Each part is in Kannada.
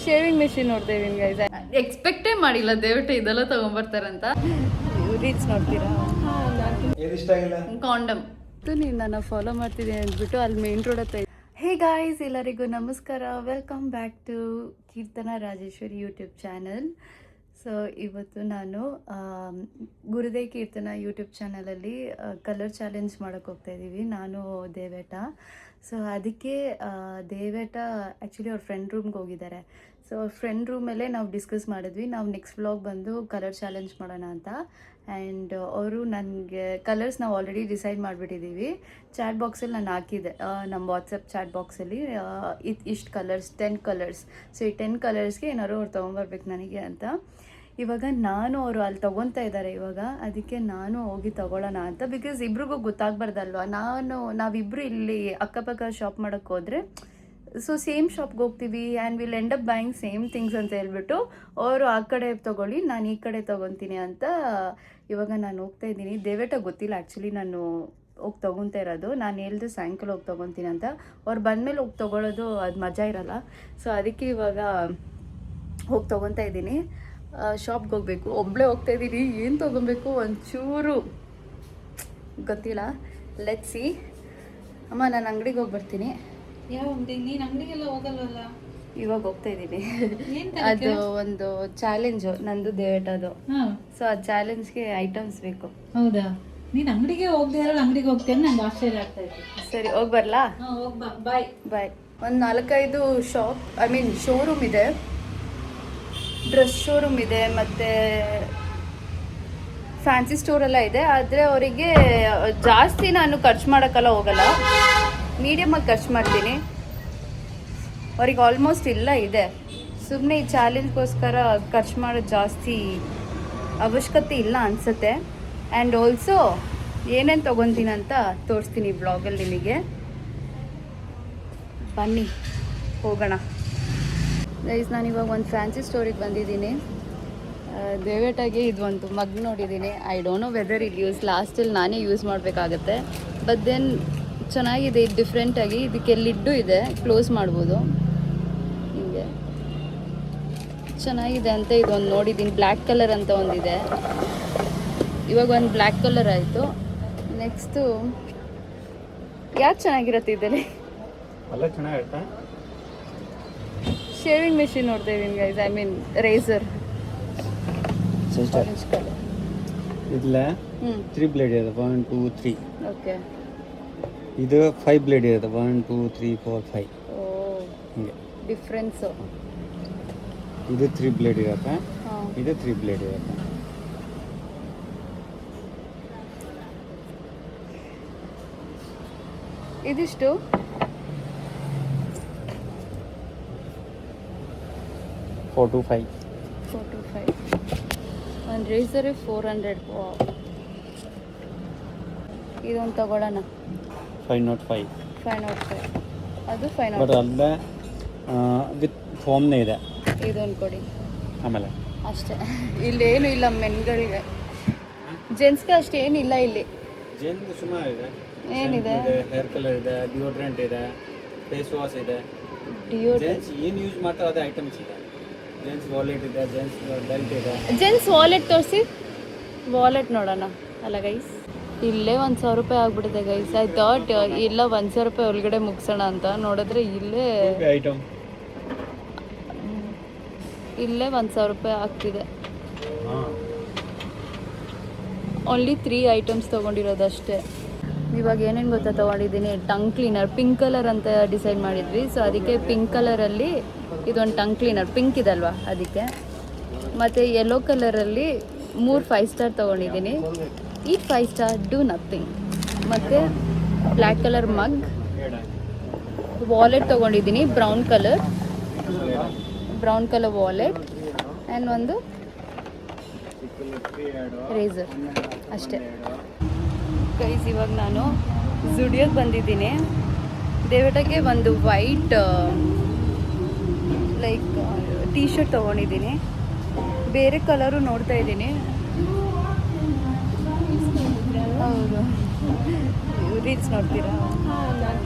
ಶೇವಿಂಗ್ ಮೆಷಿನ್ ನೋಡ್ತಾ ಇದೀನಿ ಗೈಸ್. ಎಕ್ಸ್ಪೆಕ್ಟೇ ಮಾಡಿಲ್ಲ ದಯವಿಟ್ಟು ಇದೆಲ್ಲ ತಗೊಂಡ್ಬರ್ತಾರಂತ. ರೀಲ್ಸ್ ನೋಡ್ತೀರಾ? ಕಾಂಡಮ್ ನೀನು ನನ್ನ ಫಾಲೋ ಮಾಡ್ತಿದ್ದೀನಿ ಅಂದ್ಬಿಟ್ಟು ಅಲ್ಲಿ ಮೇನ್ ರೋಡ್ ಹತ್ರ. ಹೇ ಗಾಯ್ಸ್, ಎಲ್ಲರಿಗೂ ನಮಸ್ಕಾರ. Welcome back to Keerthana Rajeshwari YouTube channel. So ಇವತ್ತು ನಾನು ಗುರುದೇವ್ ಕೀರ್ತನಾ ಯೂಟ್ಯೂಬ್ ಚಾನಲಲ್ಲಿ ಕಲರ್ ಚಾಲೆಂಜ್ ಮಾಡೋಕ್ಕೆ ಹೋಗ್ತಾಯಿದ್ದೀವಿ, ನಾನು ದೇವೇಟ. ಸೊ ಅದಕ್ಕೆ ದೇವೇಟ ಆ್ಯಕ್ಚುಲಿ ಅವ್ರ ಫ್ರೆಂಡ್ ರೂಮ್ಗೆ ಹೋಗಿದ್ದಾರೆ. ಸೊ ಅವ್ರ ಫ್ರೆಂಡ್ ರೂಮಲ್ಲೇ ನಾವು ಡಿಸ್ಕಸ್ ಮಾಡಿದ್ವಿ, ನಾವು ನೆಕ್ಸ್ಟ್ ವ್ಲಾಗ್ ಬಂದು ಕಲರ್ ಚಾಲೆಂಜ್ ಮಾಡೋಣ ಅಂತ. ಆ್ಯಂಡ್ ಅವರು ನನಗೆ ಕಲರ್ಸ್ ನಾವು ಆಲ್ರೆಡಿ ಡಿಸೈಡ್ ಮಾಡಿಬಿಟ್ಟಿದ್ದೀವಿ. ಚಾಟ್ ಬಾಕ್ಸಲ್ಲಿ ನಾನು ಹಾಕಿದ್ದೆ, ನಮ್ಮ ವಾಟ್ಸಪ್ ಚಾಟ್ ಬಾಕ್ಸಲ್ಲಿ ಇಷ್ಟು ಕಲರ್ಸ್ 10 ಕಲರ್ಸ್. ಸೊ ಈ 10 ಕಲರ್ಸ್ಗೆ ಏನಾದ್ರು ಅವ್ರು ತೊಗೊಂಬರ್ಬೇಕು ನನಗೆ ಅಂತ. ಇವಾಗ ನಾನು ಅವರು ಅಲ್ಲಿ ತೊಗೊತಾ ಇದ್ದಾರೆ ಇವಾಗ, ಅದಕ್ಕೆ ನಾನು ಹೋಗಿ ತೊಗೊಳ್ಳೋಣ ಅಂತ. ಬಿಕಾಸ್ ಇಬ್ರಿಗೂ ಗೊತ್ತಾಗಬಾರ್ದಲ್ವ, ನಾವಿಬ್ಬರು ಇಲ್ಲಿ ಅಕ್ಕಪಕ್ಕ ಶಾಪ್ ಮಾಡೋಕ್ಕೆ ಹೋದರೆ ಸೊ ಸೇಮ್ ಶಾಪ್ಗೆ ಹೋಗ್ತೀವಿ and will end up buying same things ಅಂತ ಹೇಳ್ಬಿಟ್ಟು ಅವರು ಆ ಕಡೆ ತೊಗೊಳ್ಳಿ, ನಾನು ಈ ಕಡೆ ತೊಗೊತೀನಿ ಅಂತ ಇವಾಗ ನಾನು ಹೋಗ್ತಾ ಇದ್ದೀನಿ. ದೇವೇಟ ಗೊತ್ತಿಲ್ಲ ಆ್ಯಕ್ಚುಲಿ ನಾನು ಹೋಗಿ ತೊಗೊತಾ ಇರೋದು. ನಾನು ಹೇಳಿದೆ ಸಾಯಂಕಾಲ ಹೋಗಿ ತೊಗೊತೀನಿ ಅಂತ. ಅವ್ರು ಬಂದಮೇಲೆ ಹೋಗಿ ತೊಗೊಳ್ಳೋದು ಅದು ಮಜಾ ಇರಲ್ಲ. ಸೊ ಅದಕ್ಕೆ ಇವಾಗ ಹೋಗಿ ತೊಗೊತಾ ಇದ್ದೀನಿ. ಶಾಪ್ಗೆ ಹೋಗಬೇಕು, ಒಬ್ಬಳೇ ಹೋಗ್ತಾಯಿದ್ದೀನಿ. ಏನು ತೊಗೊಬೇಕು ಒಂಚೂರು ಗೊತ್ತಿಲ್ಲ. Let's see. ಅಮ್ಮ ನಾನು ಅಂಗಡಿಗೆ ಹೋಗಿ ಬರ್ತೀನಿ. ಯಾವ ಅಂಗಡಿ? ನೀನು ಅಂಗಡಿಗೆಲ್ಲ ಹೋಗಲ್ವಲ್ಲ? ಇವಾಗ ಹೋಗ್ತಾ ಇದ್ದೀನಿ. ಅದು ಒಂದು ಚಾಲೆಂಜು ನಂದು ದೇವೇಟದು. ಸೊ ಆ ಚಾಲೆಂಜ್ಗೆ ಐಟಮ್ಸ್ ಬೇಕು. ಹೌದಾ? ನೀನು ಅಂಗಡಿಗೆ ಹೋಗದೆ ಇರಲ್ಲ, ಅಂಗಡಿಗೆ ಹೋಗ್ತೇನೆ, ನಂಗೆ ಆಶ್ಚರ್ಯ ಆಗ್ತಾ ಇತ್ತು. ಸರಿ ಹೋಗಿ ಬರಲಾ? ಹೋಗಿ ಬಾ. ಬಾಯ್ ಬಾಯ್. ಒಂದು 4-5 ಶಾಪ್ ಶೋರೂಮ್ ಇದೆ, ಡ್ರೆಸ್ ಶೋರೂಮ್ ಇದೆ, ಮತ್ತು ಫ್ಯಾನ್ಸಿ ಸ್ಟೋರೆಲ್ಲ ಇದೆ. ಆದರೆ ಅವರಿಗೆ ಜಾಸ್ತಿ ನಾನು ಖರ್ಚು ಮಾಡೋಕ್ಕೆಲ್ಲ ಹೋಗಲ್ಲ, ಮೀಡಿಯಮಾಗಿ ಖರ್ಚು ಮಾಡ್ತೀನಿ. ಅವ್ರಿಗೆ ಆಲ್ಮೋಸ್ಟ್ ಇಲ್ಲ ಇದೆ. ಸುಮ್ಮನೆ ಈ ಚಾಲೆಂಜ್ಗೋಸ್ಕರ ಖರ್ಚು ಮಾಡೋದು ಜಾಸ್ತಿ ಅವಶ್ಯಕತೆ ಇಲ್ಲ ಅನಿಸುತ್ತೆ. ಆ್ಯಂಡ್ ಆಲ್ಸೋ ಏನೇನು ತೊಗೊತೀನಿ ಅಂತ ತೋರಿಸ್ತೀನಿ ಬ್ಲಾಗಲ್ಲಿ ನಿಮಗೆ. ಬನ್ನಿ ಹೋಗೋಣ ಗೈಸ್. ನಾನಿವಾಗ ಒಂದು ಫ್ಯಾನ್ಸಿ ಸ್ಟೋರಿಗೆ ಬಂದಿದ್ದೀನಿ. ದೇವೇಟಾಗಿ ಇದು ಒಂದು ಮಗ್ ನೋಡಿದ್ದೀನಿ. I don't know whether it ಲಾಸ್ಟಲ್ಲಿ ನಾನೇ ಯೂಸ್ ಮಾಡಬೇಕಾಗತ್ತೆ. ಬಟ್ ದೆನ್ ಚೆನ್ನಾಗಿದೆ, ಇದು ಡಿಫ್ರೆಂಟಾಗಿ. ಇದಕ್ಕೆ ಲಿಡ್ಡು ಇದೆ, ಕ್ಲೋಸ್ ಮಾಡ್ಬೋದು ಹೀಗೆ. ಚೆನ್ನಾಗಿದೆ ಅಂತ ಇದೊಂದು ನೋಡಿದ್ದೀನಿ. ಬ್ಲ್ಯಾಕ್ ಕಲರ್ ಅಂತ ಒಂದಿದೆ. ಇವಾಗ ಒಂದು ಬ್ಲ್ಯಾಕ್ ಕಲರ್ ಆಯಿತು. ನೆಕ್ಸ್ಟು ಯಾಕೆ ಚೆನ್ನಾಗಿರುತ್ತೆ ಇದರಲ್ಲಿ? ಚೆನ್ನಾಗಿರುತ್ತೆ. ಶೇವಿಂಗ್ ಮೆಷಿನ್ ನೋಡ್ತಾ ಇದ್ದೀನಿ ಗೈಸ್, ರೇಸರ್. Orange colour. ಇಲ್ಲ 3 ಬ್ಲೇಡ್ ಇದೆ, 1 2 3. ಓಕೆ. ಇದು 5 ಬ್ಲೇಡ್ ಇದೆ, 1 2 3 4 5. ಓ, ಹಿಂಗೆ ಡಿಫ್ರೆನ್ಸು. ಇದು 3 ಬ್ಲೇಡ್ ಇರುತ್ತೆ, ಇದು 3 ಬ್ಲೇಡ್ ಇರುತ್ತೆ. ಇದಿಷ್ಟು 4 to 5. ಒಂದು ರೇಸರೇ 400. ಇದೊಂದು ತಗೊಳ್ಳೋಣ. 505. 505. ಅದು 505. ಬಟ್ ಅಲ್ಲದೆ ವಿತ್ ಫೋಮ್ನೇ ಇದೆ. ಇದೊಂದು ಕೊಡಿ. ಆಮೇಲೆ ಅಷ್ಟೇ, ಇಲ್ಲೇನು ಇಲ್ಲ ಮೆನ್ಗಳಿಗೆ. ಜೆಂಟ್ಸ್ಗೆ ಅಷ್ಟೇನಿಲ್ಲ ಇಲ್ಲಿ. ಜೆಂಟ್ಸ್ ಸುಮಾರು ಇದೆ. ಏನಿದೆ? ಹೇರ್ ಕಲರ್ ಇದೆ, ಡಿಯೋಡ್ರೆಂಟ್ ಇದೆ, ಫೇಸ್ ವಾಶ್ ಇದೆ. ಜೆಂಟ್ಸ್ ಏನು ಯೂಸ್ ಮಾಡ್ತಾರೆ ಅದೇ ಐಟಮ್ಸ್ ಇದೆ. ಜೆಂಟ್ಸ್ ವಾಲೆಟ್ ಇದೆ, ಜೆಂಟ್ಸ್ ಬೆಲ್ಟ್ ಇದೆ. ಜೆಂಟ್ಸ್ ವಾಲೆಟ್ ತೋರಿಸಿ. ವಾಲೆಟ್ ನೋಡೋಣ. ಅಲ್ಲ ಗೈಸ್, ಇಲ್ಲೇ 1,000 ರೂಪಾಯಿ ಆಗ್ಬಿಟ್ಟಿದೆ ಗೈಸ್. ಐ ಥಾಟ್ ಇಲ್ಲ 1,000 ರೂಪಾಯಿ ಒಳಗಡೆ ಮುಗಿಸೋಣ ಅಂತ. ನೋಡಿದ್ರೆ ಇಲ್ಲೇ ಐಟಮ್ ಇಲ್ಲೇ 1,000 ರೂಪಾಯಿ ಆಗ್ತಿದೆ. ಓನ್ಲಿ 3 ಐಟಮ್ಸ್ ತೊಗೊಂಡಿರೋದು ಅಷ್ಟೇ. ಇವಾಗ ಏನೇನು ಗೊತ್ತಾ ತೊಗೊಂಡಿದ್ದೀನಿ? ಟಂಗ್ ಕ್ಲೀನರ್, ಪಿಂಕ್ ಕಲರ್ ಅಂತ ಡಿಸೈಡ್ ಮಾಡಿದ್ವಿ. ಸೊ ಅದಕ್ಕೆ ಪಿಂಕ್ ಕಲರಲ್ಲಿ ಇದೊಂದು ಟಂಗ್ ಕ್ಲೀನರ್, ಪಿಂಕ್ ಇದಲ್ವಾ ಅದಕ್ಕೆ. ಮತ್ತು ಯೆಲ್ಲೋ ಕಲರಲ್ಲಿ 3 5 ಸ್ಟಾರ್ ತೊಗೊಂಡಿದ್ದೀನಿ. ಈ 5 ಸ್ಟಾರ್ ಡೂ ನಥಿಂಗ್. ಮತ್ತು ಬ್ಲ್ಯಾಕ್ ಕಲರ್ ಮಗ್, ವಾಲೆಟ್ ತೊಗೊಂಡಿದ್ದೀನಿ ಬ್ರೌನ್ ಕಲರ್ ವಾಲೆಟ್, ಆ್ಯಂಡ್ ಒಂದು ರೇಸರ್ ಅಷ್ಟೇ ಗೈಸ್. ಇವಾಗ ನಾನು ಜುಡಿಯೋಗೆ ಬಂದಿದ್ದೀನಿ. ದೇವಟಗೆ ಒಂದು ವೈಟ್ ಲೈಕ್ ಟೀ ಶರ್ಟ್ ತೊಗೊಂಡಿದ್ದೀನಿ. ಬೇರೆ ಕಲರು ನೋಡ್ತಾ ಇದ್ದೀನಿ. ಹೌದು, ರೀಲ್ಸ್ ನೋಡ್ತೀರಾ?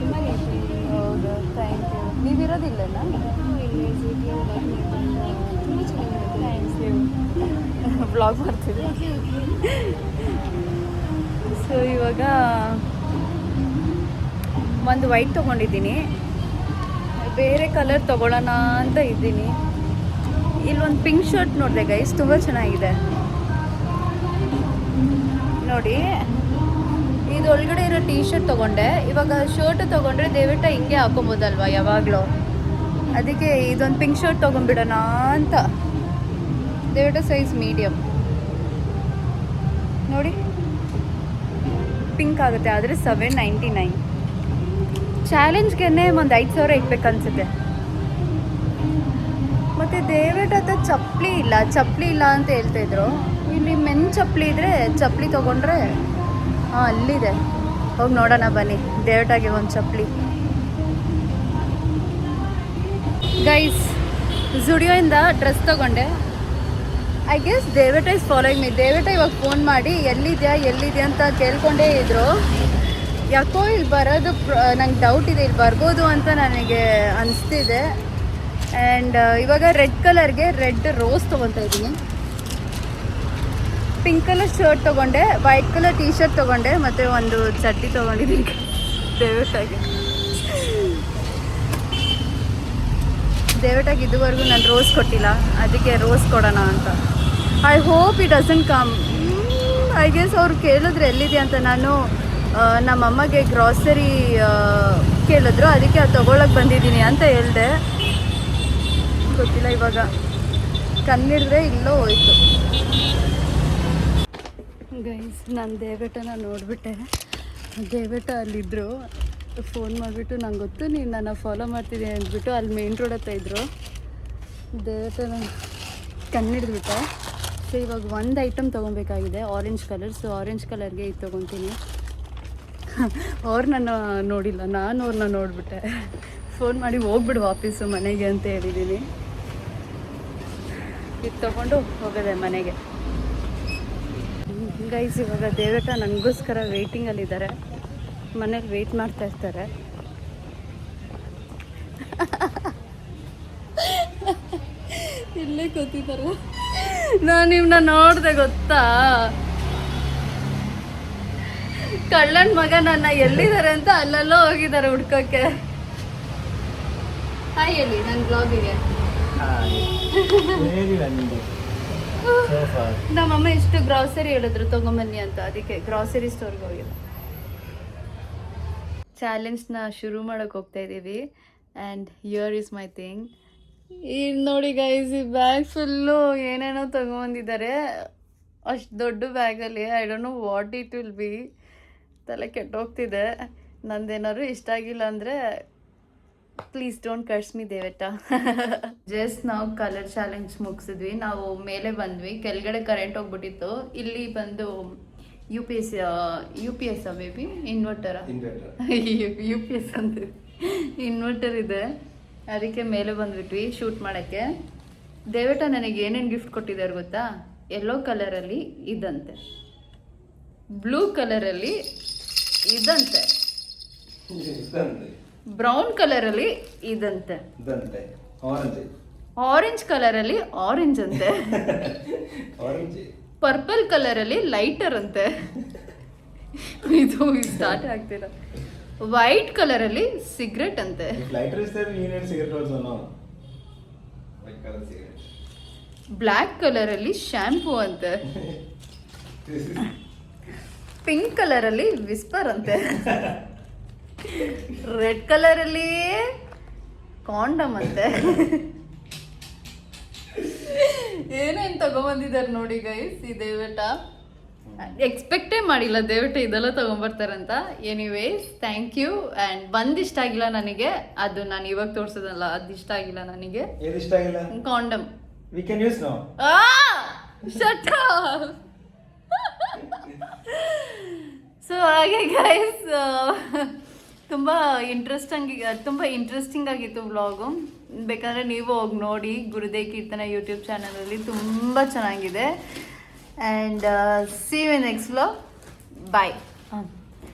ಹೌದು, ಥ್ಯಾಂಕ್ ಯು. ನೀವಿರೋದಿಲ್ಲ? ವ್ಲಾಗ್ ಮಾಡ್ತಿದ್ದೆ. ಸೊ ಇವಾಗ ಒಂದು ವೈಟ್ ತೊಗೊಂಡಿದ್ದೀನಿ, ಬೇರೆ ಕಲರ್ ತೊಗೊಳ್ಳೋಣ ಅಂತ ಇದ್ದೀನಿ. ಇಲ್ಲೊಂದು ಪಿಂಕ್ ಶರ್ಟ್ ನೋಡಿದೆ ಗೈಸ್, ತುಂಬ ಚೆನ್ನಾಗಿದೆ ನೋಡಿ. ಇದು ಒಳಗಡೆ ಇರೋ ಟೀ ಶರ್ಟ್ ತೊಗೊಂಡೆ. ಇವಾಗ ಶರ್ಟ್ ತೊಗೊಂಡ್ರೆ ದಯವಿಟ್ಟು ಹಿಂಗೆ ಹಾಕೊಬೋದಲ್ವ ಯಾವಾಗಲೂ, ಅದಕ್ಕೆ ಇದೊಂದು ಪಿಂಕ್ ಶರ್ಟ್ ತೊಗೊಂಡ್ಬಿಡೋಣ ಅಂತ. ದಯವಿಟ್ಟು ಸೈಜ್ ಮೀಡಿಯಮ್ ನೋಡಿ, ಪಿಂಕ್ ಆಗುತ್ತೆ. ಆದರೆ 799. ಚಾಲೆಂಜ್ಗೆ ಒಂದು 5,000 ಇಟ್ಬೇಕನ್ಸುತ್ತೆ. ಮತ್ತು ದಯವಿಟ್ಟು ಹತ್ರ ಚಪ್ಪಲಿ ಇಲ್ಲ ಅಂತ ಹೇಳ್ತಾಯಿದ್ರು. ಇಲ್ಲಿ ಮೆನ್ ಚಪ್ಪಲಿ ಇದ್ದರೆ ಚಪ್ಪಲಿ ತೊಗೊಂಡ್ರೆ ಅಲ್ಲಿದೆ, ಹೋಗಿ ನೋಡೋಣ ಬನ್ನಿ. ದೇವಟಾಗೆ ಒಂದು ಚಪ್ಪಲಿ ಗೈಸ್. ಜುಡಿಯೋಯಿಂದ ಡ್ರೆಸ್ ತೊಗೊಂಡೆ. I guess Devata is following me. Devata ಇವಾಗ ಫೋನ್ ಮಾಡಿ ಎಲ್ಲಿದೆಯಾ ಅಂತ ಕೇಳ್ಕೊಂಡೇ ಇದ್ರು. ಯಾಕೋ ಇಲ್ಲಿ ಬರೋದು ನಂಗೆ ಡೌಟ್ ಇದೆ, ಇಲ್ಲಿ ಬರ್ಬೋದು ಅಂತ ನನಗೆ ಅನಿಸ್ತಿದೆ. ಆ್ಯಂಡ್ ಇವಾಗ ರೆಡ್ ಕಲರ್ಗೆ ರೆಡ್ ರೋಸ್ ತೊಗೊತಾ ಇದ್ದೀನಿ. ಪಿಂಕ್ ಕಲರ್ ಶರ್ಟ್ ತೊಗೊಂಡೆ, ವೈಟ್ ಕಲರ್ ಟೀ ಶರ್ಟ್ ತೊಗೊಂಡೆ, ಮತ್ತು ಒಂದು ಚಡ್ಡಿ ತೊಗೊಂಡಿದ್ದೀನಿ ದೇವಟಾಗಿ ಇದುವರೆಗೂ ನಾನು ರೋಸ್ ಕೊಟ್ಟಿಲ್ಲ, ಅದಕ್ಕೆ ರೋಸ್ ಕೊಡೋಣ ಅಂತ. I hope it doesn't come. I guess ಅವ್ರು ಕೇಳಿದ್ರು ಎಲ್ಲಿದೆ ಅಂತ. ನಾನು ನಮ್ಮಮ್ಮಗೆ ಗ್ರಾಸರಿ ಕೇಳಿದ್ರು, ಅದಕ್ಕೆ ಅದು ತೊಗೊಳಕ್ಕೆ ಬಂದಿದ್ದೀನಿ ಅಂತ ಹೇಳಿದೆ. ಗೊತ್ತಿಲ್ಲ, ಇವಾಗ ಕಣ್ಣಿಡಿದ್ರೆ ಇಲ್ಲೋ ಹೋಯ್ತು ಗೈಸ್. ನಾನು ದೇವಟನ ನೋಡಿಬಿಟ್ಟೆ. ದೇವಟ ಅಲ್ಲಿದ್ದರು, ಫೋನ್ ಮಾಡಿಬಿಟ್ಟು ನಂಗೆ ಗೊತ್ತು ನೀನು ನನ್ನ ಫಾಲೋ ಮಾಡ್ತಿದ್ದೀನಿ ಅಂದ್ಬಿಟ್ಟು ಅಲ್ಲಿ ಮೇನ್ ರೋಡ್ ಹತ್ರ ಇದ್ದರು. ದೇವಟನ ಕಣ್ಣಿಡಿದ್ಬಿಟ್ಟೆ. ಸೊ ಇವಾಗ ಒಂದು ಐಟಮ್ ತೊಗೊಬೇಕಾಗಿದೆ, ಆರೆಂಜ್ ಕಲರ್. ಸೊ ಆರೆಂಜ್ ಕಲರ್ಗೆ ಇದು ತೊಗೊತೀನಿ. ಅವ್ರು ನನ್ನ ನೋಡಿಲ್ಲ, ನಾನು ಅವ್ರನ್ನ ನೋಡಿಬಿಟ್ಟೆ. ಫೋನ್ ಮಾಡಿ ಹೋಗ್ಬಿಡು ವಾಪಸ್ಸು ಮನೆಗೆ ಅಂತ ಹೇಳಿದ್ದೀನಿ. ಇದು ತೊಗೊಂಡು ಹೋಗೋದೆ ಮನೆಗೆ ಗೈಸ್. ಇವಾಗ ದೇವಟ ನನಗೋಸ್ಕರ ವೆಯ್ಟಿಂಗಲ್ಲಿದ್ದಾರೆ, ಮನೇಲಿ ವೆಯ್ಟ್ ಮಾಡ್ತಾ ಇರ್ತಾರೆ. ಇಲ್ಲೇ ಕೂತಿದ್ದಾರೆ. ನಾನು ನಿಮ್ಮನ್ನ ನೋಡಿದೆ ಗೊತ್ತಾ, ಕಳ್ಳನ ಮಗ ನನ್ನ ಎಲ್ಲಿದ್ದಾರೆ ಅಂತ ಅಲ್ಲೆಲ್ಲೋ ಹೋಗಿದ್ದಾರೆ ಹುಡ್ಕೋಕ್ಕೆ. ಹಾಯ್ ಹೇಳಿ ನನ್ನ ಬ್ಲಾಗಿಗೆ. ನಮ್ಮಮ್ಮ ಎಷ್ಟು ಗ್ರಾಸರಿ ಹೇಳಿದ್ರು ತೊಗೊಂಬನ್ನಿ ಅಂತ, ಅದಕ್ಕೆ ಗ್ರಾಸರಿ ಸ್ಟೋರ್ಗೆ ಹೋಗಿದ್ದೆ. ಚಾಲೆಂಜ್ನ ಶುರು ಮಾಡೋಕ್ಕೆ ಹೋಗ್ತಾ ಇದ್ದೀವಿ. And here is my thing. ಇಲ್ಲಿ ನೋಡಿ ಗೈಸ್, ಈ ಬ್ಯಾಗ್ ಫುಲ್ಲು ಏನೇನೋ ತೊಗೊಂಬಂದಿದ್ದಾರೆ. ಅಷ್ಟು ದೊಡ್ಡ ಬ್ಯಾಗಲ್ಲಿ I don't know what it will be. ತಲೆ ಕೆಟ್ಟೋಗ್ತಿದೆ. ನಂದೇನಾದ್ರು ಇಷ್ಟ ಆಗಿಲ್ಲ ಅಂದರೆ please don't curse me Devata. Just ನಾವು ಕಲರ್ ಚಾಲೆಂಜ್ ಮುಗಿಸಿದ್ವಿ. ನಾವು ಮೇಲೆ ಬಂದ್ವಿ, ಕೆಳಗಡೆ ಕರೆಂಟ್ ಹೋಗ್ಬಿಟ್ಟಿತ್ತು. ಇಲ್ಲಿ ಬಂದು UPS baby inverter UPS ಅಂತ ಇನ್ವರ್ಟರ್ ಇದೆ, ಅದಕ್ಕೆ ಮೇಲೆ ಬಂದ್ಬಿಟ್ವಿ ಶೂಟ್ ಮಾಡೋಕ್ಕೆ. ದೇವಟ ನನಗೆ ಏನೇನು ಗಿಫ್ಟ್ ಕೊಟ್ಟಿದ್ದಾರೆ ಗೊತ್ತಾ? ಯೆಲ್ಲೋ ಕಲರಲ್ಲಿ ಇದಂತೆ, ಬ್ಲೂ ಕಲರಲ್ಲಿ ಇದಂತೆ, ಬ್ರೌನ್ ಕಲರಲ್ಲಿ ಇದಂತೆ, ಆರೆಂಜ್ ಕಲರಲ್ಲಿ ಆರೆಂಜ್ ಅಂತೆ, ಪರ್ಪಲ್ ಕಲರಲ್ಲಿ ಲೈಟರ್ ಅಂತೆ. ಇದು ಸ್ಟಾರ್ಟ್ ಆಗ್ತಿಲ್ಲ. ವೈಟ್ ಕಲರಲ್ಲಿ ಸಿಗರೆಟ್ ಅಂತೆ, ಬ್ಲ್ಯಾಕ್ ಕಲರಲ್ಲಿ ಶ್ಯಾಂಪೂ ಅಂತೆ, ಪಿಂಕ್ ಕಲರಲ್ಲಿ ವಿಸ್ಪರ್ ಅಂತೆ, ರೆಡ್ ಕಲರಲ್ಲಿ ಕಾಂಡಮ್ ಅಂತೆ. ಏನೇನು ತಗೊಂಬಂದಿದ್ದಾರೆ ನೋಡಿ ಗೈಸ್. ಈ ದೇವಟ ಎಕ್ಸ್ಪೆಕ್ಟೇ ಮಾಡಿಲ್ಲ ದೇವಟ ಇದೆಲ್ಲ ತಗೊಂಬರ್ತಾರಂತ. Anyways thank you. ಆ್ಯಂಡ್ ಬಂದು ಇಷ್ಟ ಆಗಿಲ್ಲ ನನಗೆ, ಅದು ನಾನು ಇವಾಗ ತೋರಿಸೋದಲ್ಲ, ಅದು ಇಷ್ಟ ಆಗಿಲ್ಲ ನನಗೆ. Condom we can use now. Shut up. So ಹಾಗೆ ಗೈಸ್, ತುಂಬ ಇಂಟ್ರೆಸ್ಟಿಂಗ್ ಆಗಿತ್ತು ವ್ಲಾಗು. ಬೇಕಾದರೆ ನೀವು ಹೋಗಿ ನೋಡಿ, ಗುರುದೇವ್ ಕೀರ್ತನ ಯೂಟ್ಯೂಬ್ ಚಾನಲಲ್ಲಿ ತುಂಬ ಚೆನ್ನಾಗಿದೆ. And see you next vlog. Bye.